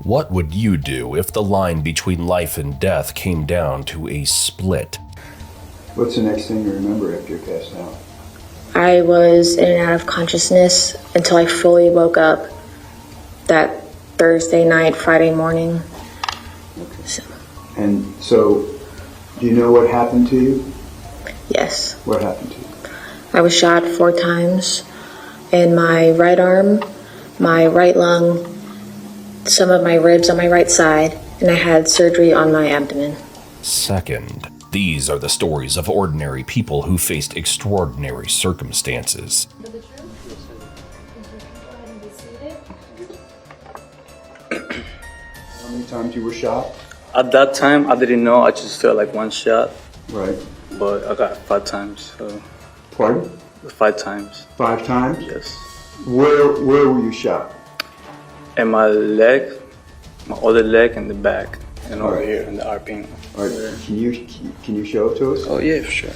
What would you do if the line between life and death came down to a split? What's the next thing you remember after you're passed out? I was in and out of consciousness until I fully woke up that Thursday night, Friday morning. Okay. And so, do you know what happened to you? Yes. What happened to you? I was shot 4 times in my right arm, my right lung, some of my ribs on my right side, and I had surgery on my abdomen. Second, these are the stories of ordinary people who faced extraordinary circumstances. How many times you were shot? At that time, I didn't know. I just felt like one shot. Right. But I got 5 times. So Pardon? 5 times. 5 times? Yes. Where were you shot? And my leg, my other leg, and the back, and over Alright. here in the armpit. All right. Can you show it to us? Oh yeah, for sure.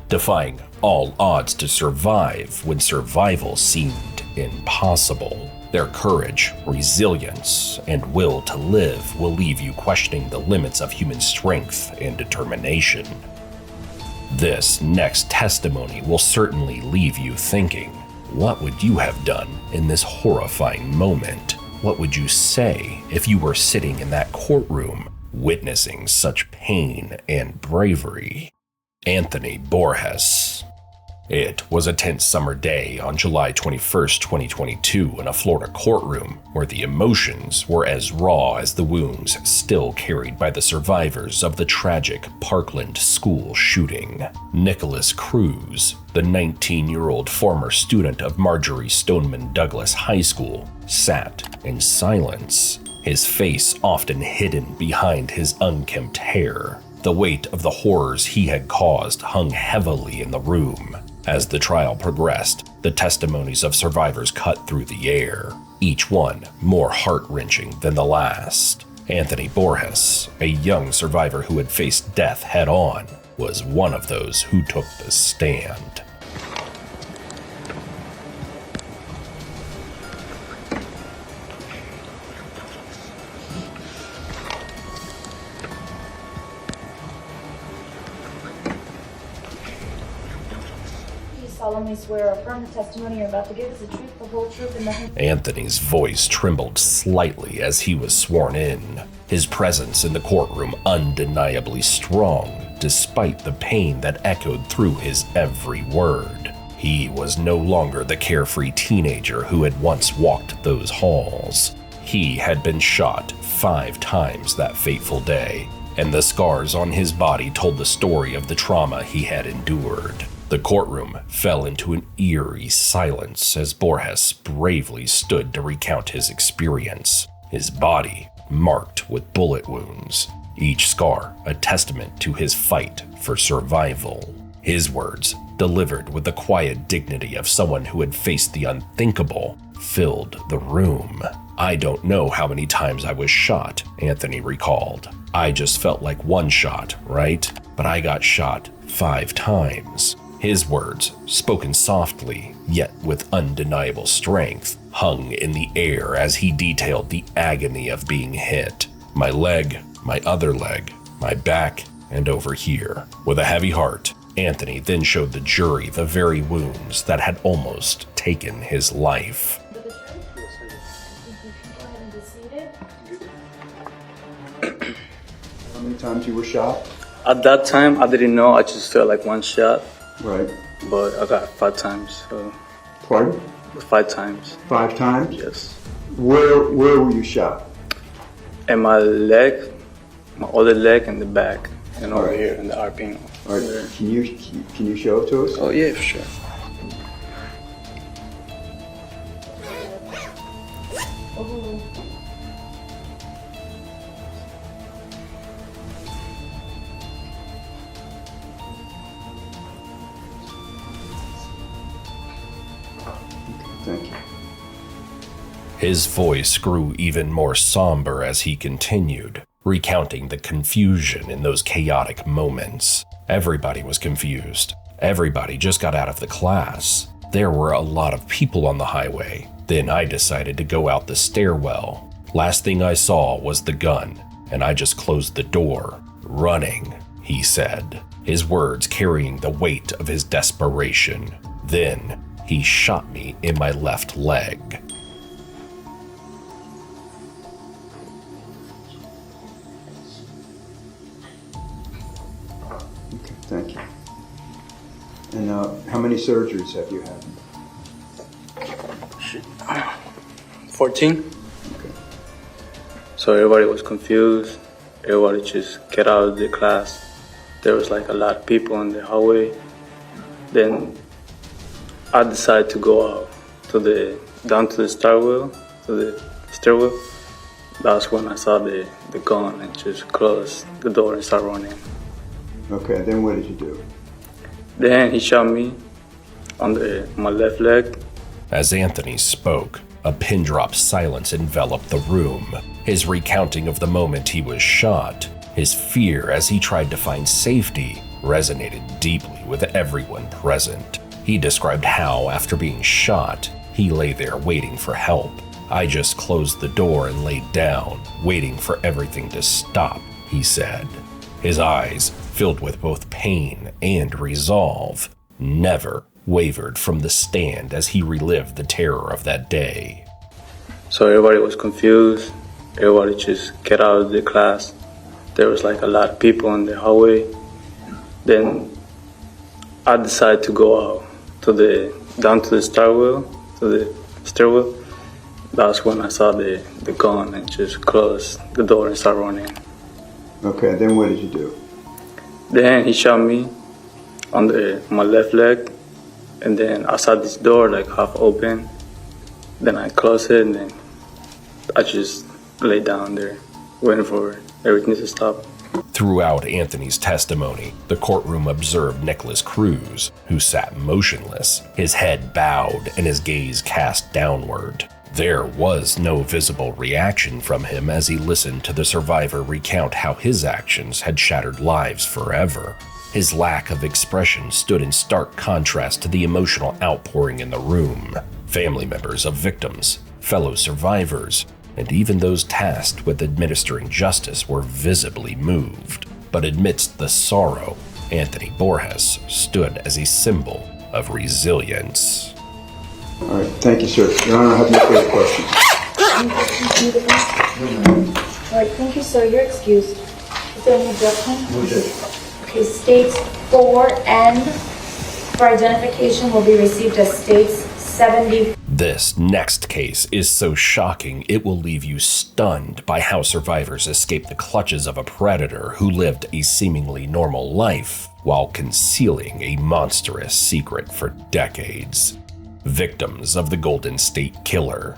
Defying all odds to survive when survival seemed impossible. Their courage, resilience, and will to live will leave you questioning the limits of human strength and determination. This next testimony will certainly leave you thinking, what would you have done in this horrifying moment? What would you say if you were sitting in that courtroom witnessing such pain and bravery? Anthony Borges. It was a tense summer day on July 21st, 2022 in a Florida courtroom where the emotions were as raw as the wounds still carried by the survivors of the tragic Parkland school shooting. Nicholas Cruz, the 19-year-old former student of Marjorie Stoneman Douglas High School, sat in silence, his face often hidden behind his unkempt hair. The weight of the horrors he had caused hung heavily in the room. As the trial progressed, the testimonies of survivors cut through the air, each one more heart-wrenching than the last. Anthony Borges, a young survivor who had faced death head-on, was one of those who took the stand. Solemnly swear or affirm the testimony you're about to give is the truth, the whole truth, and nothing. Anthony's voice trembled slightly as he was sworn in, his presence in the courtroom undeniably strong, despite the pain that echoed through his every word. He was no longer the carefree teenager who had once walked those halls. He had been shot 5 times that fateful day, and the scars on his body told the story of the trauma he had endured. The courtroom fell into an eerie silence as Borges bravely stood to recount his experience, his body marked with bullet wounds, each scar a testament to his fight for survival. His words, delivered with the quiet dignity of someone who had faced the unthinkable, filled the room. "I don't know how many times I was shot," Anthony recalled. "I just felt like one shot, right? But I got shot 5 times. His words, spoken softly, yet with undeniable strength, hung in the air as he detailed the agony of being hit. "My leg, my other leg, my back, and over here." With a heavy heart, Anthony then showed the jury the very wounds that had almost taken his life. But the truth? You can go ahead and be seated. How many times you were shot? At that time, I didn't know. I just felt like one shot. Right. But I got 5 times. So Pardon? 5 times. 5 times? Yes. Where were you shot? And my leg, my other leg, and the back, and over Alright. here in the armpit. All right. Can you show it to us? Oh yeah, for sure. Thank you. His voice grew even more somber as he continued, recounting the confusion in those chaotic moments. Everybody was confused. Everybody just got out of the class. There were a lot of people on the highway. Then I decided to go out the stairwell. Last thing I saw was the gun, and I just closed the door. Running, he said, his words carrying the weight of his desperation. Then, he shot me in my left leg. Okay, thank you. And how many surgeries have you had? 14. Okay. So everybody was confused. Everybody just get out of the class. There was like a lot of people in the hallway. Then I decided to go out down to the stairwell. That's when I saw the gun and just closed the door and started running. Okay, then what did you do? Then he shot me on my left leg. As Anthony spoke, a pin-drop silence enveloped the room. His recounting of the moment he was shot, his fear as he tried to find safety, resonated deeply with everyone present. He described how, after being shot, he lay there waiting for help. I just closed the door and laid down, waiting for everything to stop, he said. His eyes, filled with both pain and resolve, never wavered from the stand as he relived the terror of that day. So everybody was confused. Everybody just get out of the class. There was like a lot of people in the hallway. Then I decided to go out down to the stairwell. That's when I saw the gun and just closed the door and started running. Okay, then what did you do? Then he shot me on my left leg, and then I saw this door like half open. Then I closed it, and then I just lay down there, waiting for everything to stop. Throughout Anthony's testimony, the courtroom observed Nicholas Cruz, who sat motionless, his head bowed and his gaze cast downward. There was no visible reaction from him as he listened to the survivor recount how his actions had shattered lives forever. His lack of expression stood in stark contrast to the emotional outpouring in the room. Family members of victims, fellow survivors, and even those tasked with administering justice were visibly moved. But amidst the sorrow, Anthony Borges stood as a symbol of resilience. All right, thank you, sir. Your Honor, I have no further questions. All right, thank you, sir. You're excused. Is there any objection? Okay, states 4 and for identification will be received as states 70. This next case is so shocking it will leave you stunned by how survivors escaped the clutches of a predator who lived a seemingly normal life while concealing a monstrous secret for decades. Victims of the Golden State Killer.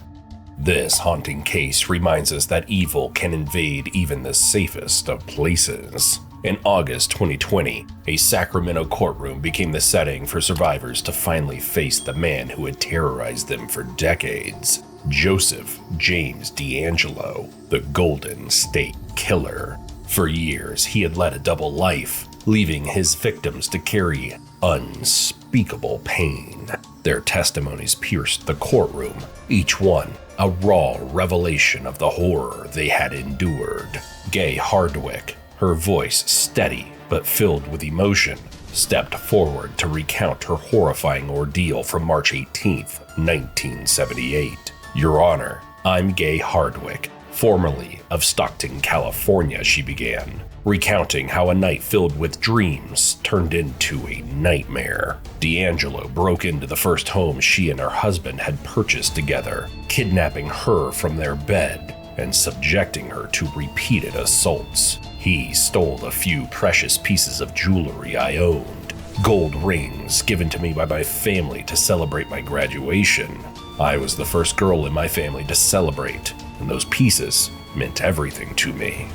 This haunting case reminds us that evil can invade even the safest of places. In August 2020, a Sacramento courtroom became the setting for survivors to finally face the man who had terrorized them for decades, Joseph James D'Angelo, the Golden State Killer. For years, he had led a double life, leaving his victims to carry unspeakable pain. Their testimonies pierced the courtroom, each one a raw revelation of the horror they had endured. Gay Hardwick, her voice steady but filled with emotion, stepped forward to recount her horrifying ordeal from March 18th, 1978. Your Honor, I'm Gay Hardwick, formerly of Stockton, California, she began, recounting how a night filled with dreams turned into a nightmare. D'Angelo broke into the first home she and her husband had purchased together, kidnapping her from their bed and subjecting her to repeated assaults. He stole a few precious pieces of jewelry I owned, gold rings given to me by my family to celebrate my graduation. I was the first girl in my family to celebrate, and those pieces meant everything to me.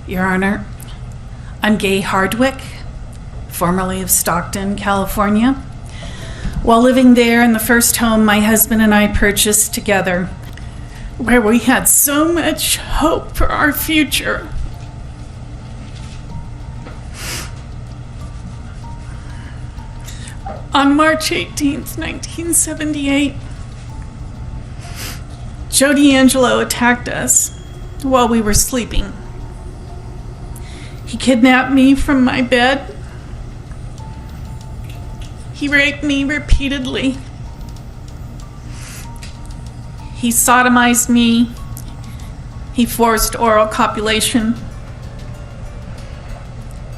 Your Honor, I'm Gay Hardwick, formerly of Stockton, California. While living there in the first home my husband and I purchased together, where we had so much hope for our future. On March 18th, 1978, Joe D'Angelo attacked us while we were sleeping. He kidnapped me from my bed. He raped me repeatedly. He sodomized me. He forced oral copulation.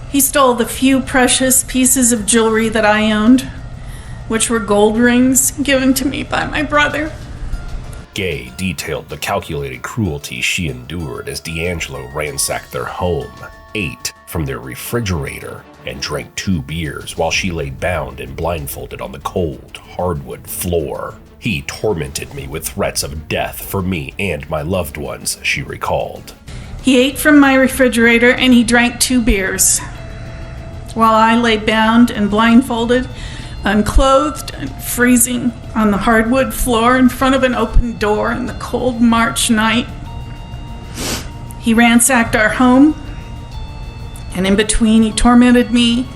He stole the few precious pieces of jewelry that I owned, which were gold rings given to me by my brother. Gay detailed the calculated cruelty she endured as D'Angelo ransacked their home, ate from their refrigerator, and drank 2 beers while she lay bound and blindfolded on the cold, hardwood floor. He tormented me with threats of death for me and my loved ones, she recalled. He ate from my refrigerator and he drank 2 beers while I lay bound and blindfolded, unclothed and freezing on the hardwood floor in front of an open door in the cold March night. He ransacked our home, and in between he tormented me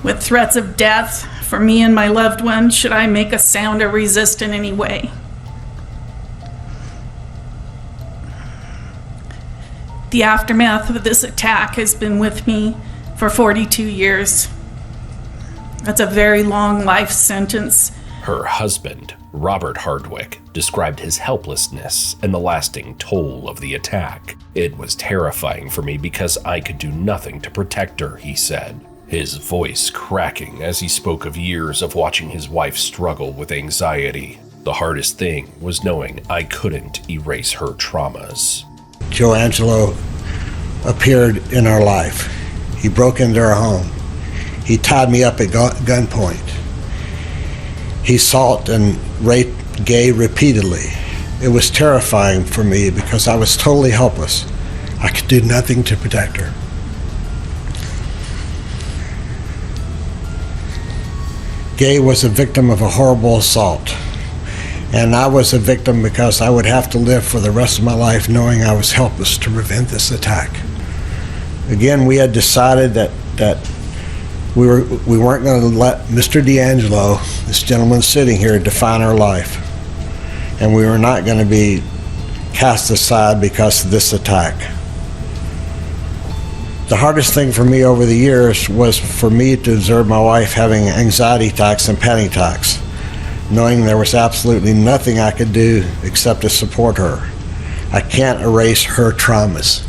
with threats of death for me and my loved one should I make a sound or resist in any way. The aftermath of this attack has been with me for 42 years. That's a very long life sentence. Her husband, Robert Hardwick, described his helplessness and the lasting toll of the attack. It was terrifying for me because I could do nothing to protect her, he said, his voice cracking as he spoke of years of watching his wife struggle with anxiety. The hardest thing was knowing I couldn't erase her traumas. Joe Angelo appeared in our life. He broke into our home. He tied me up at gunpoint. He assaulted and raped Gay repeatedly. It was terrifying for me because I was totally helpless. I could do nothing to protect her. Gay was a victim of a horrible assault, and I was a victim because I would have to live for the rest of my life knowing I was helpless to prevent this attack. Again, we had decided that we weren't going to let Mr. D'Angelo, this gentleman sitting here, define our life. And we were not going to be cast aside because of this attack. The hardest thing for me over the years was for me to observe my wife having anxiety attacks and panic attacks, knowing there was absolutely nothing I could do except to support her. I can't erase her traumas.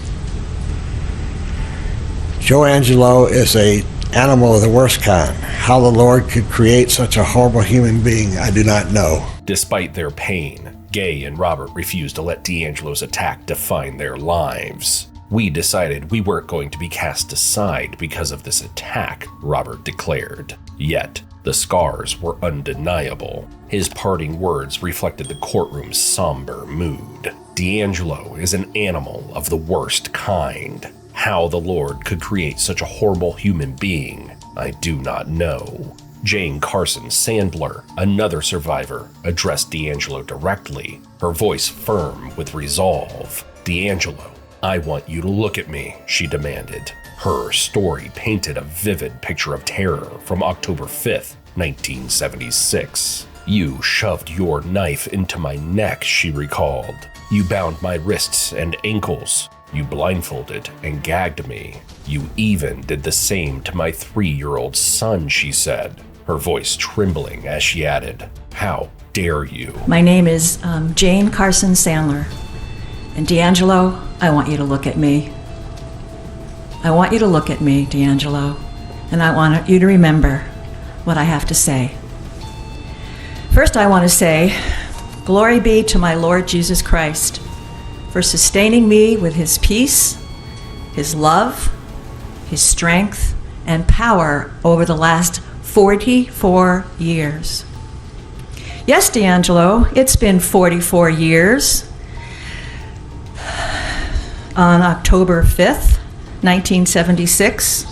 Joe Angelo is an animal of the worst kind. How the Lord could create such a horrible human being, I do not know. Despite their pain, Gay and Robert refused to let D'Angelo's attack define their lives. We decided we weren't going to be cast aside because of this attack, Robert declared. Yet, the scars were undeniable. His parting words reflected the courtroom's somber mood. D'Angelo is an animal of the worst kind. How the Lord could create such a horrible human being, I do not know. Jane Carson Sandler, another survivor, addressed D'Angelo directly, her voice firm with resolve. D'Angelo, I want you to look at me, she demanded. Her story painted a vivid picture of terror from October 5th, 1976. You shoved your knife into my neck, she recalled. You bound my wrists and ankles. You blindfolded and gagged me. You even did the same to my 3-year-old son, she said, her voice trembling as she added, how dare you? My name is Jane Carson Sandler. And D'Angelo, I want you to look at me. I want you to look at me, D'Angelo, and I want you to remember what I have to say. First, I want to say, glory be to my Lord Jesus Christ for sustaining me with his peace, his love, his strength, and power over the last 44 years. Yes, D'Angelo, it's been 44 years. On October 5th, 1976,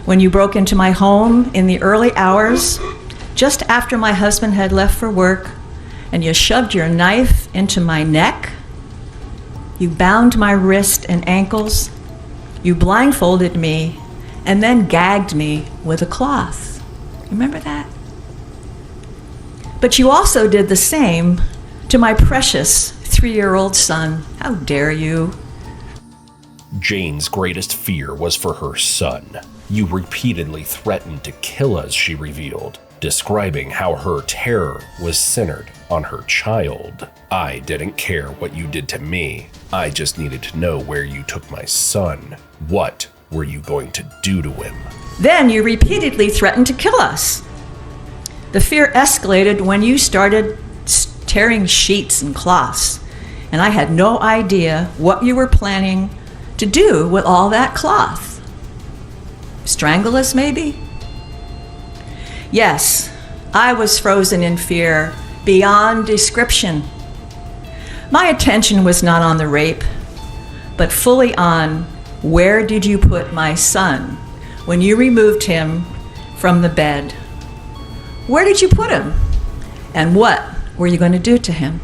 when you broke into my home in the early hours, just after my husband had left for work, and you shoved your knife into my neck, you bound my wrist and ankles, you blindfolded me, and then gagged me with a cloth. Remember that? But you also did the same to my precious 3-year-old son. How dare you? Jane's greatest fear was for her son. You repeatedly threatened to kill us, she revealed, describing how her terror was centered on her child. I didn't care what you did to me. I just needed to know where you took my son. What were you going to do to him? Then you repeatedly threatened to kill us. The fear escalated when you started tearing sheets and cloths, and I had no idea what you were planning to do with all that cloth. Strangle us, maybe? Yes, I was frozen in fear beyond description. My attention was not on the rape, but fully on where did you put my son when you removed him from the bed? Where did you put him? And what were you going to do to him?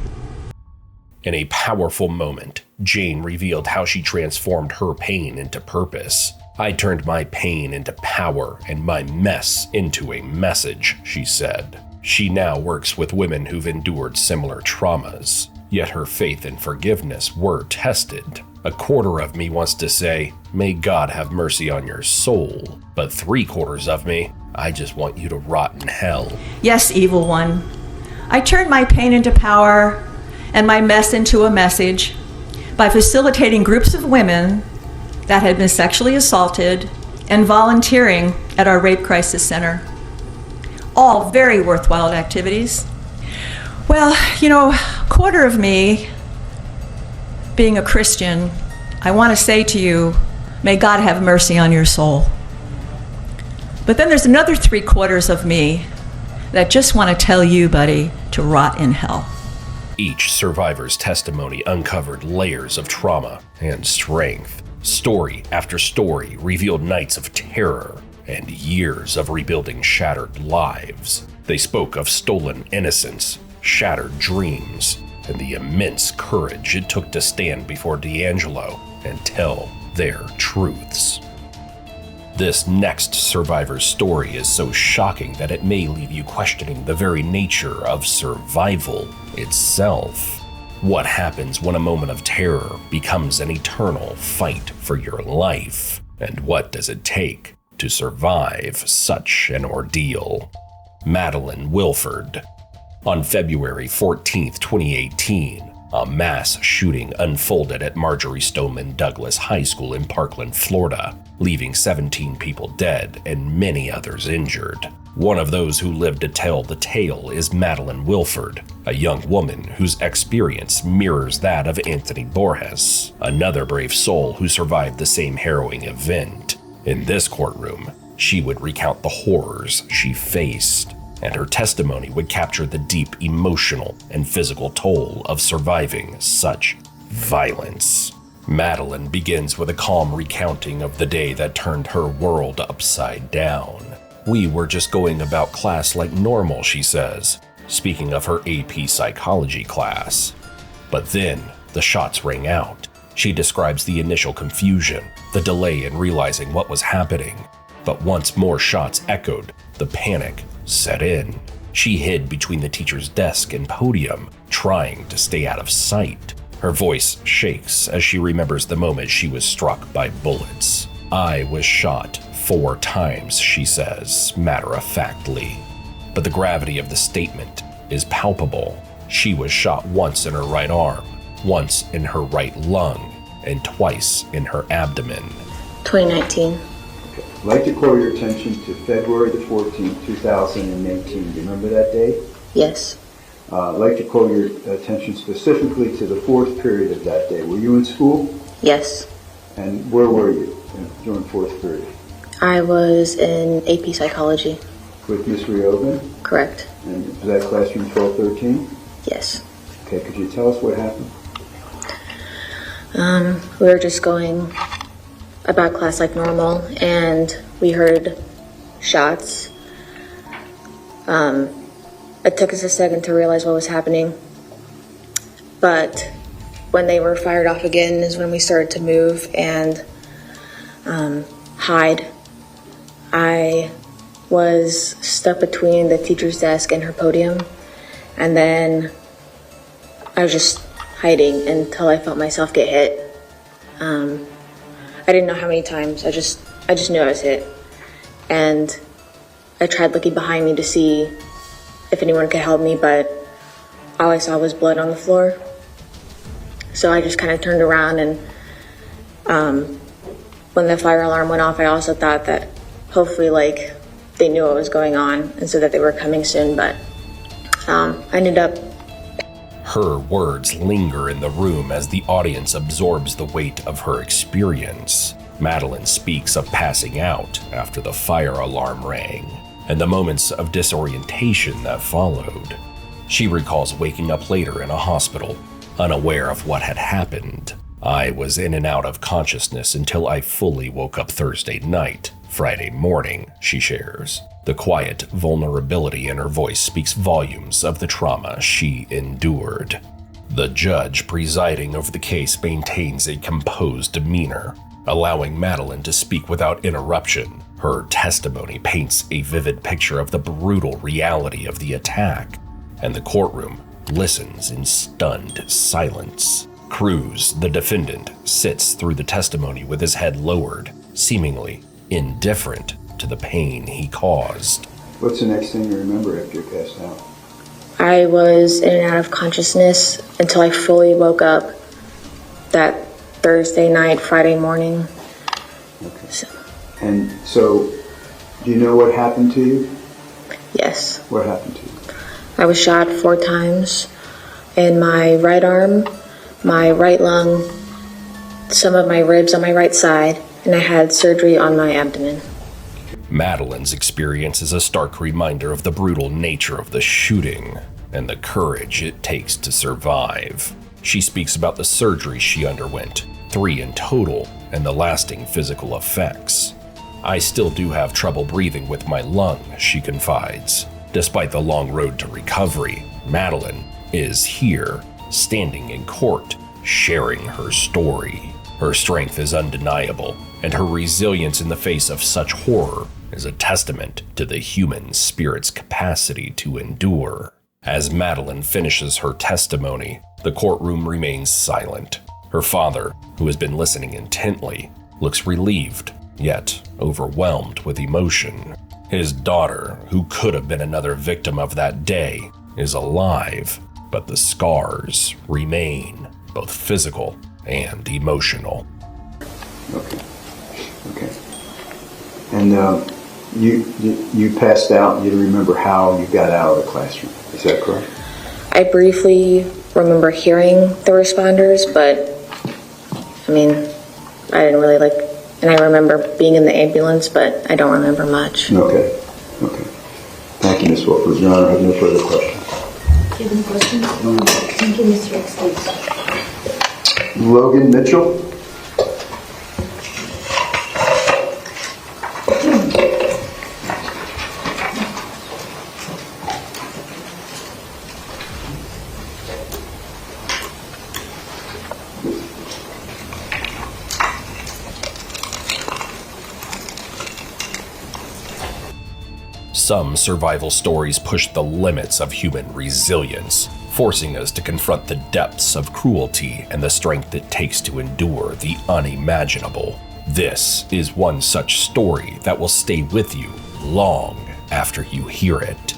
In a powerful moment, Jane revealed how she transformed her pain into purpose. I turned my pain into power and my mess into a message, she said. She now works with women who've endured similar traumas, yet her faith and forgiveness were tested. A quarter of me wants to say, may God have mercy on your soul, but 3/4 of me, I just want you to rot in hell. Yes, evil one. I turned my pain into power and my mess into a message by facilitating groups of women that had been sexually assaulted and volunteering at our Rape Crisis Center. All very worthwhile activities. Well, quarter of me, being a Christian, I want to say to you, may God have mercy on your soul. But then there's another 3/4 of me that just want to tell you, buddy, to rot in hell. Each survivor's testimony uncovered layers of trauma and strength. Story after story revealed nights of terror and years of rebuilding shattered lives. They spoke of stolen innocence, shattered dreams, and the immense courage it took to stand before D'Angelo and tell their truths. This next survivor's story is so shocking that it may leave you questioning the very nature of survival itself. What happens when a moment of terror becomes an eternal fight for your life? And what does it take to survive such an ordeal? Madeline Wilford. On February 14th, 2018, a mass shooting unfolded at Marjorie Stoneman Douglas High School in Parkland, Florida, leaving 17 people dead and many others injured. One of those who lived to tell the tale is Madeline Wilford, a young woman whose experience mirrors that of Anthony Borges, another brave soul who survived the same harrowing event. In this courtroom, she would recount the horrors she faced, and her testimony would capture the deep emotional and physical toll of surviving such violence. Madeline begins with a calm recounting of the day that turned her world upside down. We were just going about class like normal, she says, speaking of her AP psychology class. But then the shots rang out. She describes the initial confusion, the delay in realizing what was happening. But once more shots echoed, the panic set in. She hid between the teacher's desk and podium, trying to stay out of sight. Her voice shakes as she remembers the moment she was struck by bullets. I was shot 4 times, she says, matter-of-factly. But the gravity of the statement is palpable. She was shot once in her right arm, once in her right lung, and twice in her abdomen. 2019. I'd like to call your attention to February the 14th, 2018. Do you remember that day? Yes. I'd like to call your attention specifically to the 4th period of that day. Were you in school? Yes. And where were you during 4th period? I was in AP psychology. With Miss Rioban? Correct. And was that classroom 1213? Yes. Okay, could you tell us what happened? We were just going about class like normal, and we heard shots. It took us a second to realize what was happening, but when they were fired off again is when we started to move and hide. I was stuck between the teacher's desk and her podium, and then I was just hiding until I felt myself get hit. I didn't know how many times. I just knew I was hit. And I tried looking behind me to see if anyone could help me, but all I saw was blood on the floor. So I just kind of turned around, and when the fire alarm went off, I also thought that hopefully like they knew what was going on and so that they were coming soon, but I ended up. Her words linger in the room as the audience absorbs the weight of her experience. Madeline speaks of passing out after the fire alarm rang and the moments of disorientation that followed. She recalls waking up later in a hospital, unaware of what had happened. I was in and out of consciousness until I fully woke up Thursday night. Friday morning, she shares. The quiet vulnerability in her voice speaks volumes of the trauma she endured. The judge presiding over the case maintains a composed demeanor, allowing Madeline to speak without interruption. Her testimony paints a vivid picture of the brutal reality of the attack, and the courtroom listens in stunned silence. Cruz, the defendant, sits through the testimony with his head lowered, seemingly indifferent to the pain he caused. What's the next thing you remember after you passed out? I was in and out of consciousness until I fully woke up that Thursday night, Friday morning. Okay. And so, do you know what happened to you? Yes. What happened to you? I was shot 4 times in my right arm, my right lung, some of my ribs on my right side, and I had surgery on my abdomen. Madeline's experience is a stark reminder of the brutal nature of the shooting and the courage it takes to survive. She speaks about the surgery she underwent, 3 in total, and the lasting physical effects. I still do have trouble breathing with my lung, she confides. Despite the long road to recovery, Madeline is here, standing in court, sharing her story. Her strength is undeniable, and her resilience in the face of such horror is a testament to the human spirit's capacity to endure. As Madeline finishes her testimony, the courtroom remains silent. Her father, who has been listening intently, looks relieved, yet overwhelmed with emotion. His daughter, who could have been another victim of that day, is alive, but the scars remain, both physical and emotional. Okay. And you passed out. You remember how you got out of the classroom. Is that correct? I briefly remember hearing the responders, but I mean, I didn't really and I remember being in the ambulance, but I don't remember much. Okay. Thank you, Ms. Wolford. Your Honor, I have no further questions. Do you have any questions? No. Thank you, Mr. Excuse. Logan Mitchell. Some survival stories push the limits of human resilience, forcing us to confront the depths of cruelty and the strength it takes to endure the unimaginable. This is one such story that will stay with you long after you hear it.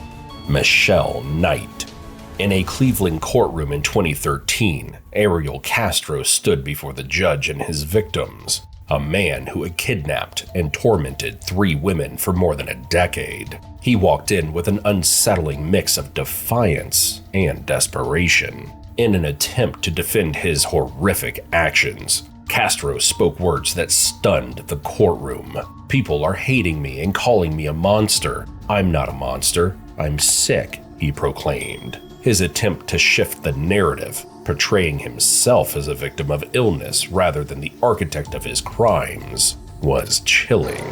Michelle Knight. In a Cleveland courtroom in 2013, Ariel Castro stood before the judge and his victims, a man who had kidnapped and tormented 3 women for more than a decade. He walked in with an unsettling mix of defiance and desperation. In an attempt to defend his horrific actions, Castro spoke words that stunned the courtroom. "People are hating me and calling me a monster. I'm not a monster. I'm sick," he proclaimed. His attempt to shift the narrative, portraying himself as a victim of illness rather than the architect of his crimes, was chilling.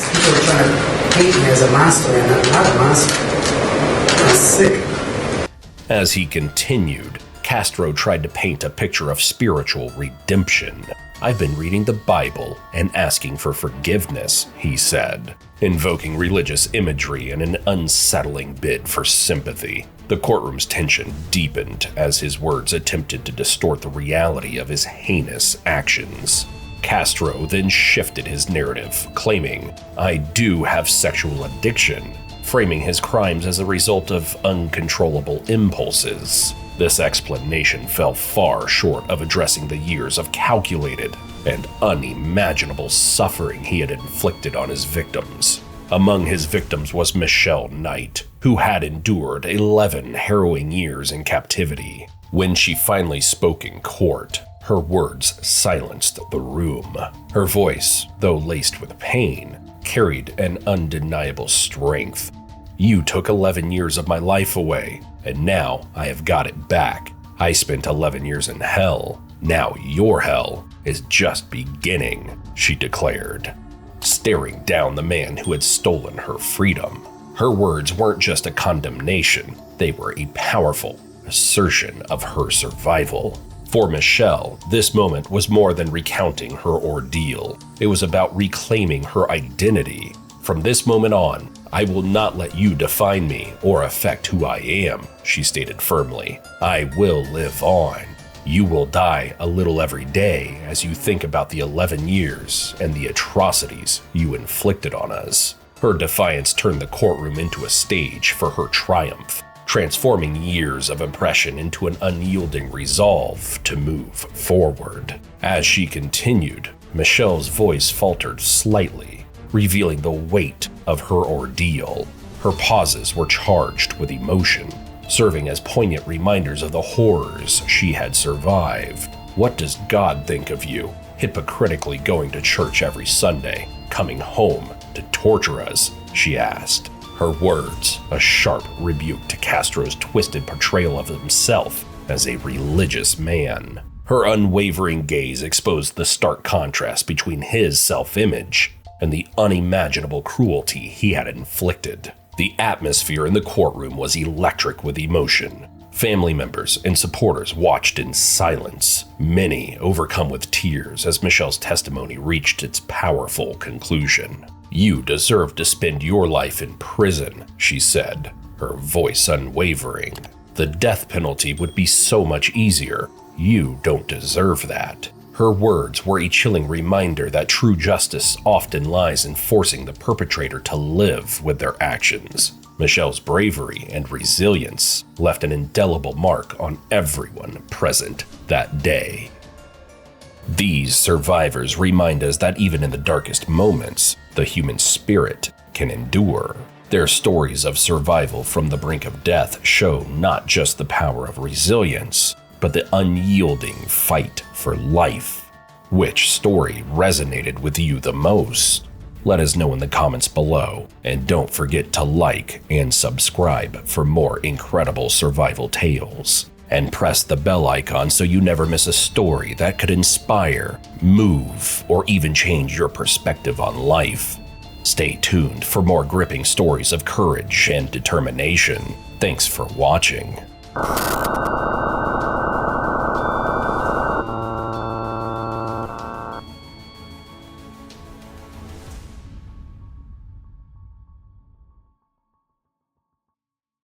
People are trying to paint me as a monster, and I'm not a monster. I'm sick. As he continued, Castro tried to paint a picture of spiritual redemption. I've been reading the Bible and asking for forgiveness, he said, invoking religious imagery in an unsettling bid for sympathy. The courtroom's tension deepened as his words attempted to distort the reality of his heinous actions. Castro then shifted his narrative, claiming, "I do have sexual addiction," framing his crimes as a result of uncontrollable impulses. This explanation fell far short of addressing the years of calculated and unimaginable suffering he had inflicted on his victims. Among his victims was Michelle Knight, who had endured 11 harrowing years in captivity. When she finally spoke in court, her words silenced the room. Her voice, though laced with pain, carried an undeniable strength. "You took 11 years of my life away, and now I have got it back. I spent 11 years in hell. Now your hell is just beginning," she declared, staring down the man who had stolen her freedom. Her words weren't just a condemnation, they were a powerful assertion of her survival. For Michelle, this moment was more than recounting her ordeal. It was about reclaiming her identity. "From this moment on, I will not let you define me or affect who I am," she stated firmly. "I will live on. You will die a little every day as you think about the 11 years and the atrocities you inflicted on us." Her defiance turned the courtroom into a stage for her triumph, transforming years of oppression into an unyielding resolve to move forward. As she continued, Michelle's voice faltered slightly, revealing the weight of her ordeal. Her pauses were charged with emotion, serving as poignant reminders of the horrors she had survived. "What does God think of you, hypocritically going to church every Sunday, coming home to torture us?" she asked. Her words, a sharp rebuke to Castro's twisted portrayal of himself as a religious man. Her unwavering gaze exposed the stark contrast between his self-image and the unimaginable cruelty he had inflicted. The atmosphere in the courtroom was electric with emotion. Family members and supporters watched in silence, many overcome with tears as Michelle's testimony reached its powerful conclusion. "You deserve to spend your life in prison," she said, her voice unwavering. "The death penalty would be so much easier. You don't deserve that." Her words were a chilling reminder that true justice often lies in forcing the perpetrator to live with their actions. Michelle's bravery and resilience left an indelible mark on everyone present that day. These survivors remind us that even in the darkest moments, the human spirit can endure. Their stories of survival from the brink of death show not just the power of resilience, but the unyielding fight for life. Which story resonated with you the most? Let us know in the comments below, and don't forget to like and subscribe for more incredible survival tales. And press the bell icon so you never miss a story that could inspire, move, or even change your perspective on life. Stay tuned for more gripping stories of courage and determination. Thanks for watching.